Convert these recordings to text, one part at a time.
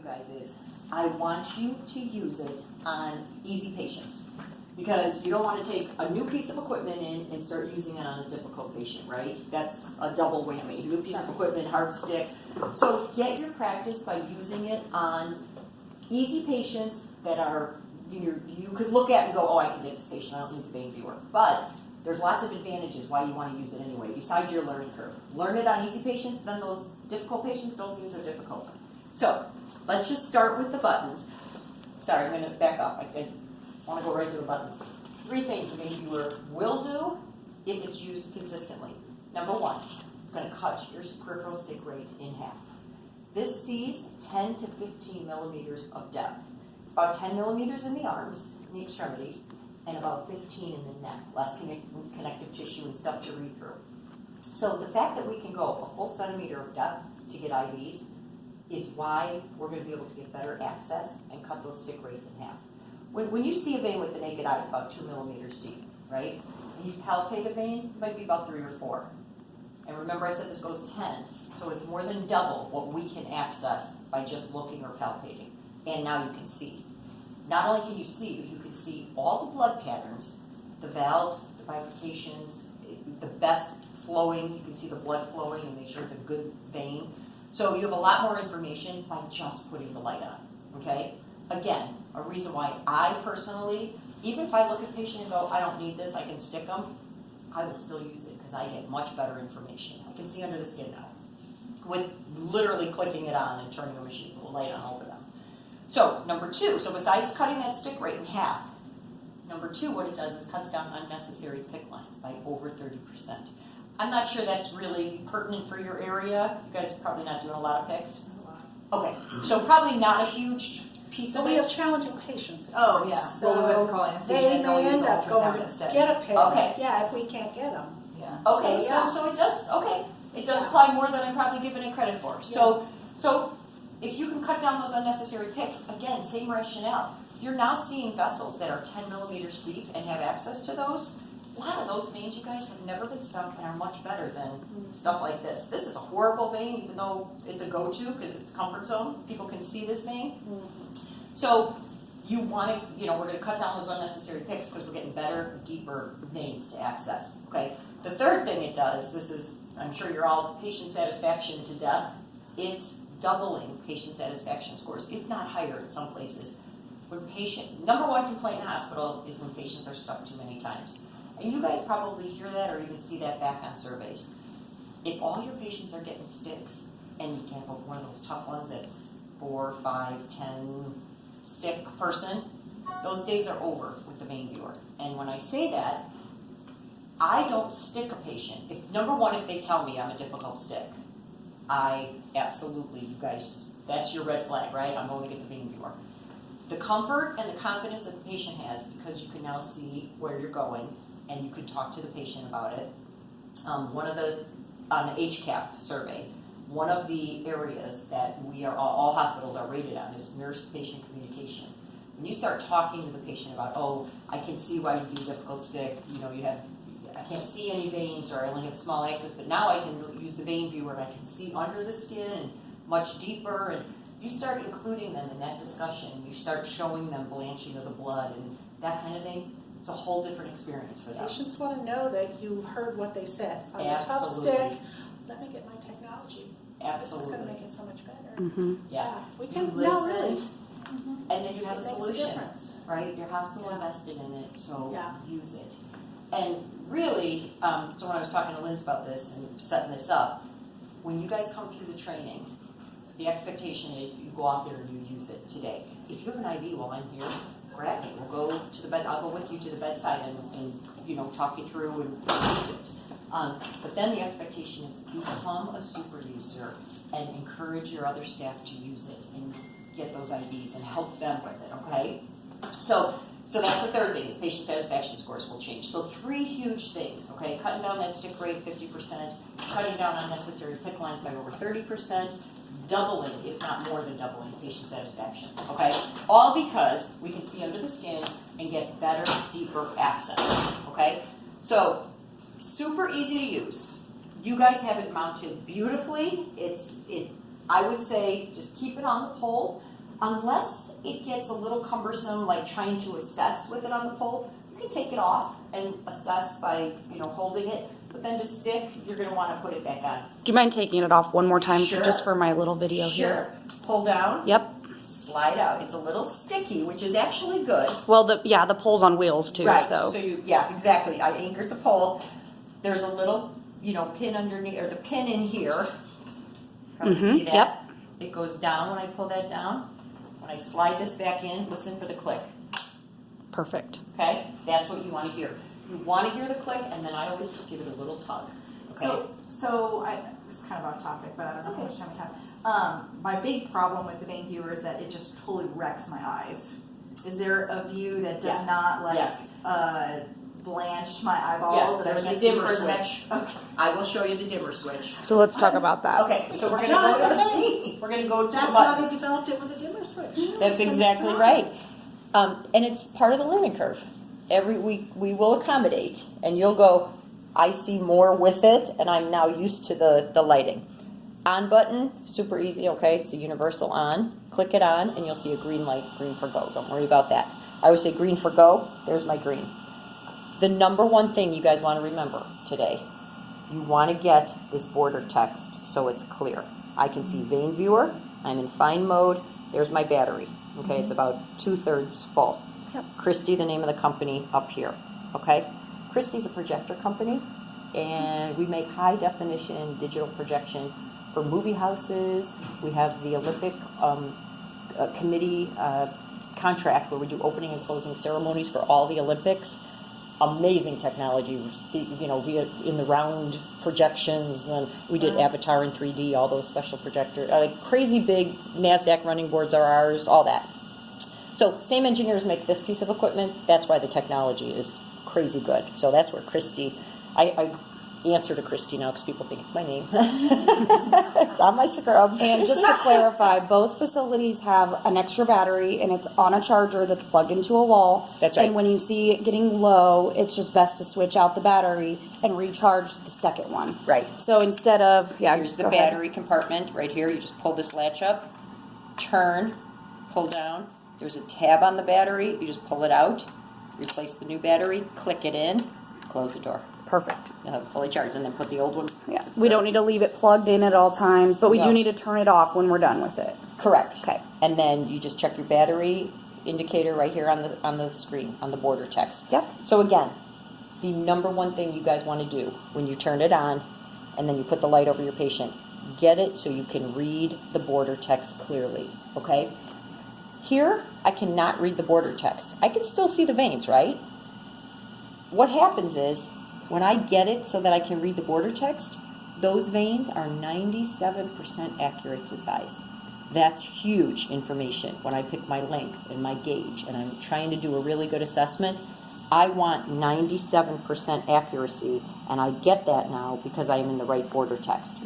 you guys is, I want you to use it on easy patients. Because you don't want to take a new piece of equipment in and start using it on a difficult patient, right? That's a double whammy. New piece of equipment, hard stick. So get your practice by using it on easy patients that are, you could look at and go, oh, I can get this patient, I don't need the vein viewer. But there's lots of advantages why you want to use it anyway, besides your learning curve. Learn it on easy patients, then those difficult patients don't seem so difficult. So let's just start with the buttons. Sorry, I'm going to back up. I want to go right to the buttons. 3 things the vein viewer will do if it's used consistently. Number 1, it's going to cut your peripheral stick rate in half. This sees 10 to 15 millimeters of depth. It's about 10 millimeters in the arms, in the extremities, and about 15 in the neck, less connective tissue and stuff to read through. So the fact that we can go a full centimeter of depth to get IVs is why we're going to be able to get better access and cut those stick rates in half. When you see a vein with the naked eye, it's about 2 millimeters deep, right? When you palpate a vein, it might be about 3 or 4. And remember I said this goes 10, so it's more than double what we can access by just looking or palpating. And now you can see. Not only can you see, but you can see all the blood patterns, the valves, the bifurcations, the best flowing. You can see the blood flowing and make sure it's a good vein. So you have a lot more information by just putting the light on, okay? Again, a reason why I personally, even if I look at a patient and go, I don't need this, I can stick them, I will still use it because I get much better information. I can see under the skin now with literally clicking it on and turning the machine, the light on over them. So, number 2, so besides cutting that stick rate in half, number 2, what it does is cuts down unnecessary PICC lines by over 30%. I'm not sure that's really pertinent for your area. You guys are probably not doing a lot of PICCs. Okay, so probably not a huge piece of it. We have challenging patients. Oh, yeah. So Well, we have to call anesthesia they and they'll may use end up going ultrasound to instead. get a PICC. Okay. Yeah, if we can't get them. Yeah. Okay, So, yeah. so it does, okay. It does Yeah. apply more than I'm probably giving it credit for. So if you can cut down those unnecessary PICCs, again, same rationale. You're now seeing vessels that are 10 millimeters deep and have access to those. A lot of those veins, you guys, have never been stuck and are much better than stuff like this. This is a horrible vein, even though it's a go-to because it's a comfort zone. People can see this vein. So you want to, we're going to cut down those unnecessary PICCs because we're getting better, deeper veins to access, okay? The third thing it does, this is, I'm sure you're all patient satisfaction to death, it's doubling patient satisfaction scores, if not higher in some places. When number 1 complaint in the hospital is when patients are stuck too many times. And you guys probably hear that or even see that back on surveys. If all your patients are getting sticks, and you can have one of those tough ones that's 4, 5, 10 stick person, those days are over with the vein viewer. And when I say that, I don't stick a patient. Number 1, if they tell me I'm a difficult stick, I absolutely, you guys, that's your red flag, right? I'm going to get the vein viewer. The comfort and the confidence that the patient has, because you can now see where you're going, and you can talk to the patient about it. On the HCAP survey, one of the areas that we are all hospitals are rated on is nurse-patient communication. When you start talking to the patient about, oh, I can see why you'd be a difficult stick, I can't see any veins or I only have small access, but now I can use the vein viewer and I can see under the skin and much deeper, and you start including them in that discussion. You start showing them blanching of the blood and that kind of thing. It's a whole different experience for them. Patients want to know that you heard what they said. On the tough Absolutely. stick, let me get my technology. Absolutely. This is going to make it so much better. Yeah. We You can listen, really. and then you have It a makes a solution, difference. right? Your hospital invested in it, so Yeah. use it. And really, so when I was talking to Linz about this and setting this up, when you guys come through the training, the expectation is you go out there and you use it today. If you have an IV while I'm here, grab it. We'll go to the bed. I'll go with you to the bedside and talk you through and use it. But then the expectation is become a super user and encourage your other staff to use it and get those IVs and help them with it, okay? So that's the third thing, is patient satisfaction scores will change. So 3 huge things, okay? Cutting down that stick rate 50%, cutting down unnecessary PICC lines by over 30%, doubling, if not more than doubling, patient satisfaction, okay? All because we can see under the skin and get better, deeper access, okay? So, super easy to use. You guys have it mounted beautifully. I would say just keep it on the pole. unless it gets a little cumbersome, like trying to assess with it on the pole, you can take it off and assess by, holding it. But then to stick, you're gonna wanna put it back on. Do you mind taking it off one more time Sure. just for my little video here? Sure. Pull down. Yep. Slide out. It's a little sticky, which is actually good. Well, the pole's on wheels too, Right. so. Yeah, exactly. I anchored the pole. There's a little, pin underneath, or the pin in here. Probably see that. Yep. It goes down when I pull that down. When I slide this back in, listen for the click. Perfect. Okay? That's what you want to hear. You want to hear the click, and then I always just give it a little tug. Okay? So it's kind of off topic, but I don't know how much time we have. My big problem with the vein viewer is that it just totally wrecks my eyes. Is there a view that does Yeah. not Yes. blanch my eyeballs? Yes, that there's I a can't see dimmer for switch. next- Okay. I will show you the dimmer switch. So let's talk about that. Okay, so we're gonna No, go I to wanna see. we're gonna go to That's the why they buttons. developed it with a dimmer switch. That's exactly right. And it's part of the learning curve. Every week we will accommodate, and you'll go, I see more with it, and I'm now used to the lighting. On button, super easy, okay? It's a universal on. Click it on, and you'll see a green light, green for go. Don't worry about that. I always say green for go. There's my green. The number one thing you guys want to remember today, you want to get this border text so it's clear. I can see vein viewer. I'm in fine mode. There's my battery. Okay, it's about 2/3 full. Yep. Christie, the name of the company, up here. Okay, Christie's a projector company, and we make high definition digital projection for movie houses. We have the Olympic committee contract where we do opening and closing ceremonies for all the Olympics. Amazing technology, via in the round projections, and we did Avatar in 3D, all those special projector, crazy big NASDAQ running boards are ours, all that. So same engineers make this piece of equipment. That's why the technology is crazy good. So that's where Christie, I answer to Christie now because people think it's my name. It's on my scrubs. And just to clarify, both facilities have an extra battery, and it's on a charger that's plugged into a wall. That's right. And when you see it getting low, it's just best to switch out the battery and recharge the second one. Right. So instead of, Here's the go ahead. battery compartment right here. You just pull this latch up, turn, pull down. There's a tab on the battery. You just pull it out, replace the new battery, click it in, close the door. Perfect. You'll have it fully charged, and then put the old one. Yeah. We don't need to leave it plugged in at all times, but we No. do need to turn it off when we're done with it. Correct. Okay. And then you just check your battery indicator right here on the screen, on the border text. Yep. So again, the number one thing you guys want to do when you turn it on and then you put the light over your patient, get it so you can read the border text clearly, okay? Here, I cannot read the border text. I can still see the veins, right? What happens is, when I get it so that I can read the border text, those veins are 97% accurate to size. That's huge information when I pick my length and my gauge and I'm trying to do a really good assessment. I want 97% accuracy, and I get that now because I am in the right border text.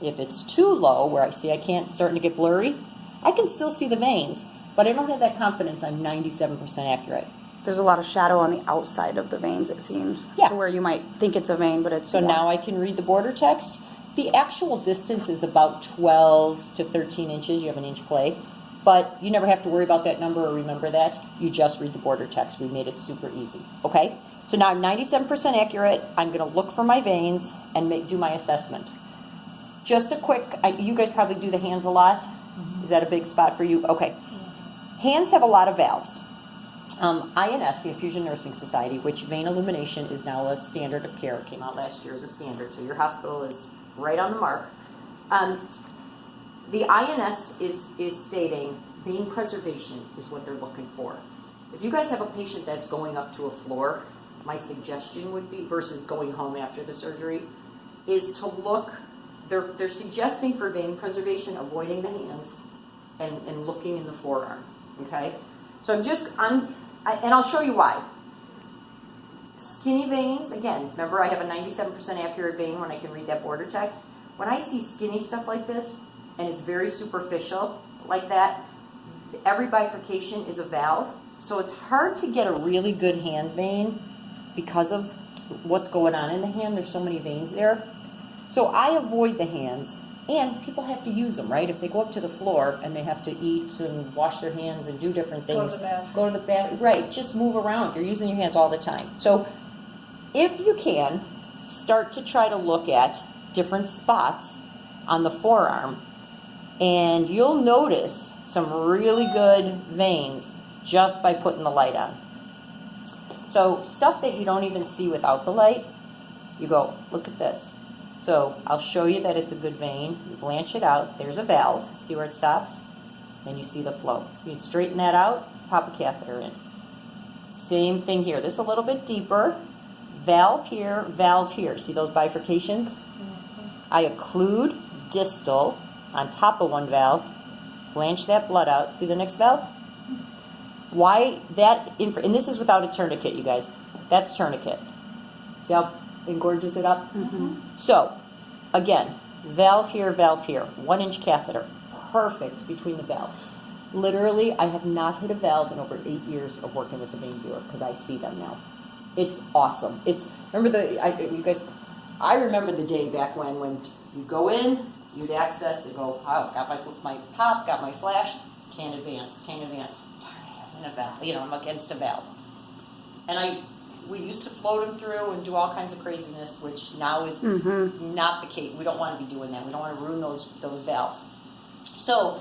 If it's too low, where I see I can't, starting to get blurry, I can still see the veins, but I don't have that confidence I'm 97% accurate. There's a lot of shadow on the outside of the veins, it seems. Yeah. To where you might think it's a vein, but it's So not. now I can read the border text. The actual distance is about 12 to 13 inches. You have an inch play. But you never have to worry about that number or remember that. You just read the border text. We made it super easy. Okay? So now I'm 97% accurate. I'm going to look for my veins and do my assessment. Just a quick, you guys probably do the hands a lot. Is that a big spot for you? Okay. Hands have a lot of valves. INS, the Infusion Nursing Society, which vein illumination is now a standard of care. It came out last year as a standard, so your hospital is right on the mark. The INS is stating vein preservation is what they're looking for. If you guys have a patient that's going up to a floor, my suggestion would be, versus going home after the surgery, is to look, they're suggesting for vein preservation, avoiding the hands and looking in the forearm, okay? So and I'll show you why. Skinny veins, again, remember I have a 97% accurate vein when I can read that border text. When I see skinny stuff like this, and it's very superficial like that, every bifurcation is a valve. So it's hard to get a really good hand vein because of what's going on in the hand. There's so many veins there. So I avoid the hands And people have to use them, right? If they go up to the floor and they have to eat and wash their hands and do different Go to things. the bathroom. Go to the bathroom. Right, just move around. You're using your hands all the time. So if you can, start to try to look at different spots on the forearm, and you'll notice some really good veins just by putting the light on. So stuff that you don't even see without the light, you go, look at this. So I'll show you that it's a good vein. You blanch it out. There's a valve. See where it stops? Then you see the flow. You straighten that out, pop a catheter in. Same thing here. This is a little bit deeper. Valve here, valve here. See those bifurcations? I occlude distal on top of one valve, blanch that blood out. See the next valve? Why that, and this is without a tourniquet, you guys. That's tourniquet. See how it gorges it up? So, again, valve here, 1-inch catheter. Perfect between the valves. Literally, I have not hit a valve in over 8 years of working with the vein viewer because I see them now. It's awesome. I remember the day back when you go in, you'd access, you go, oh, got my pop, got my flash, can't advance. Darn it, I'm in a valve. I'm against a valve. And we used to float them through and do all kinds of craziness, which now is not the case. We don't want to be doing that. We don't want to ruin those valves. So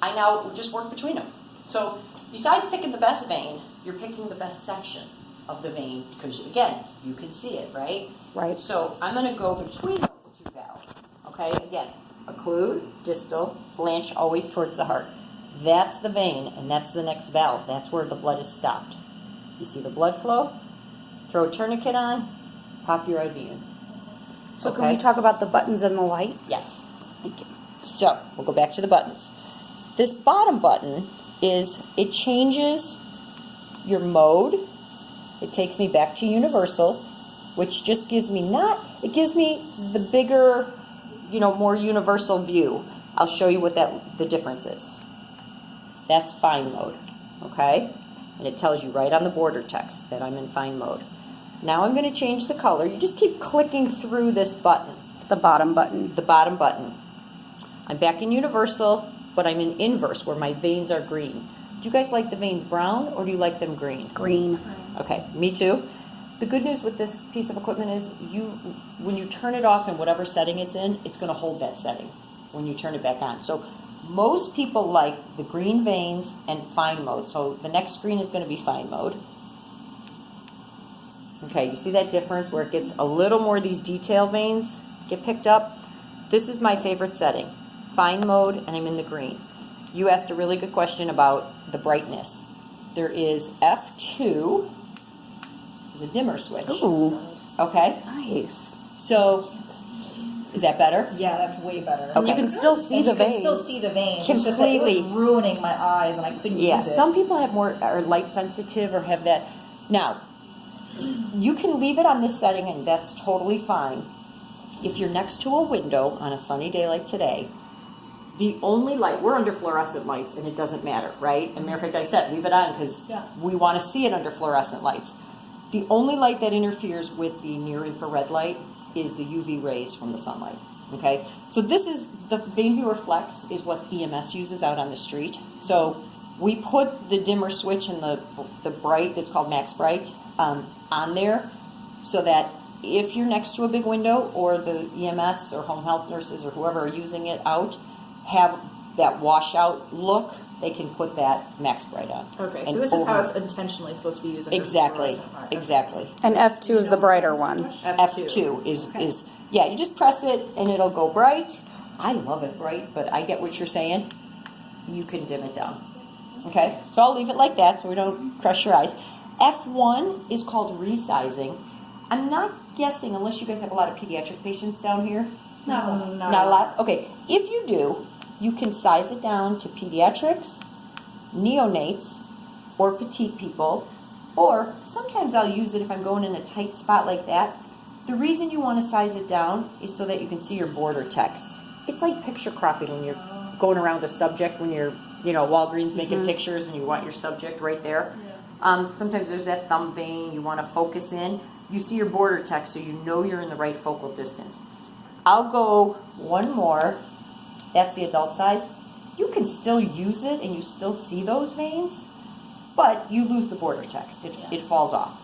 I now just work between them. So besides picking the best vein, you're picking the best section of the vein because, again, you can see it, right? Right. So I'm going to go between those two valves. Okay, again, occlude, distal, blanch always towards the heart. That's the vein, and that's the next valve. That's where the blood is stopped. You see the blood flow? Throw a tourniquet on, pop your IV in. So can we talk about the buttons and the light? Yes. Thank you. So we'll go back to the buttons. This bottom button it changes your mode. It takes me back to universal, which just gives me it gives me the bigger, more universal view. I'll show you what the difference is. That's fine mode, okay? And it tells you right on the border text that I'm in fine mode. Now I'm going to change the color. You just keep clicking through this button. The bottom button. The bottom button. I'm back in universal, but I'm in inverse where my veins are green. Do you guys like the veins brown or do you like them green? Green. Okay, me too. The good news with this piece of equipment is when you turn it off in whatever setting it's in, it's going to hold that setting when you turn it back on. So most people like the green veins and fine mode. So the next screen is going to be fine mode. Okay, you see that difference where it gets a little more of these detail veins get picked up? This is my favorite setting, fine mode, and I'm in the green. You asked a really good question about the brightness. There is F2, is a dimmer switch. Ooh, Okay, nice. so is that better? Yeah, that's way better. And you Okay. can still see And the you can veins. still see the veins. It's just that it Completely. was ruining my eyes, and I couldn't Yeah, use it. some people are light sensitive or have that. Now, you can leave it on this setting and that's totally fine. If you're next to a window on a sunny day like today, the only light, we're under fluorescent lights and it doesn't matter, right? And matter of fact, I said leave it on because we want to see it under fluorescent lights. The only light that interferes with the near infrared light is the UV rays from the sunlight. Okay, so this is the vein viewer flex is what EMS uses out on the street. So we put the dimmer switch and the bright that's called max bright on there so that if you're next to a big window or the EMS or home health nurses or whoever are using it out have that washout look, they can put that max bright on. Okay, so And this is how over- it's intentionally supposed to be used. under Exactly, fluorescent light. exactly. And F2 is the brighter one. F2 is yeah, you just press it and it'll go bright. I love it bright, but I get what you're saying. You can dim it down. Okay, so I'll leave it like that so we don't crush your eyes. F1 is called resizing. I'm not guessing, unless you guys have a lot of pediatric patients down here. No, Not a lot? Okay, if you do, you can size it down to pediatrics, neonates, or petite people, or sometimes I'll use it if I'm going in a tight spot like that. The reason you want to size it down is so that you can see your border text. It's like picture cropping when you're going around a subject, when you're, Walgreens making pictures and you want your subject right there. Sometimes there's that thumb vein you want to focus in. You see your border text so you know you're in the right focal distance. I'll go one more that's the adult size. You can still use it and you still see those veins, but you lose the border text. It falls off.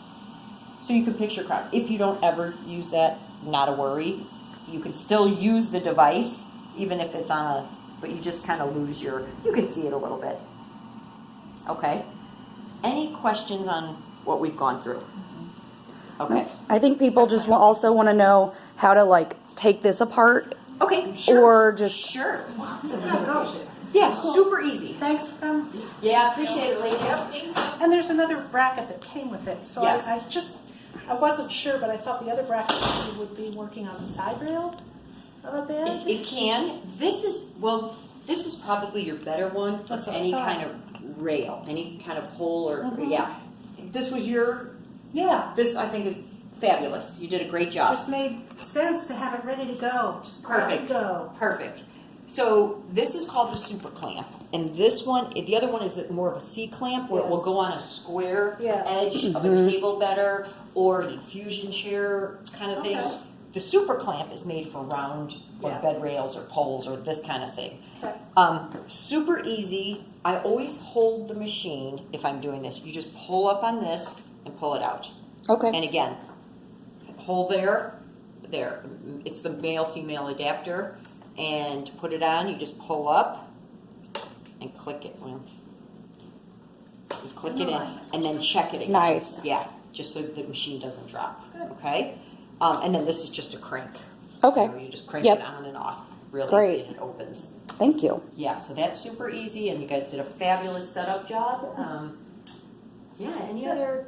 So you can picture crown. If you don't ever use that, not a worry. You can still use the device, even if it's on a, but you just kind of lose your, you can see it a little bit. Okay. Any questions on what we've gone through? Okay. I think people just also want to know how to like take this apart Okay, sure. or just Sure. Yeah, go. Yeah, super easy. Thanks for coming. Yeah, appreciate it, ladies. And there's another bracket that came with it, so Yes. I wasn't sure, but I thought the other bracket actually would be working on the side rail of a bed. It can. This is probably your better one for That's what I any thought. kind of rail, any kind of pole or, yeah. This was Yeah, this I think is fabulous. You did a great job. just made sense to have it ready to go, just ready Perfect. to go. Perfect. So this is called the super clamp. And this one, the other one is more of a C clamp where it will Yes. go on a square Yes. edge of a table better or an infusion chair kind of thing. Okay. The super clamp is made for round or Yeah. bed rails or poles or this kind of thing. Okay. Super easy. I always hold the machine if I'm doing this. You just pull up on this and pull it out. okay. And again, hold there. It's the male-female adapter. And to put it on, you just pull up and click it. You click it in and then check it again. Nice. Yeah, just so the machine doesn't drop. Okay? And then this is just a crank. Okay. You just crank Yep. it on and off really Great. easy and it opens. Thank you. Yeah, so that's super easy and you guys did a fabulous setup job. Yeah, any other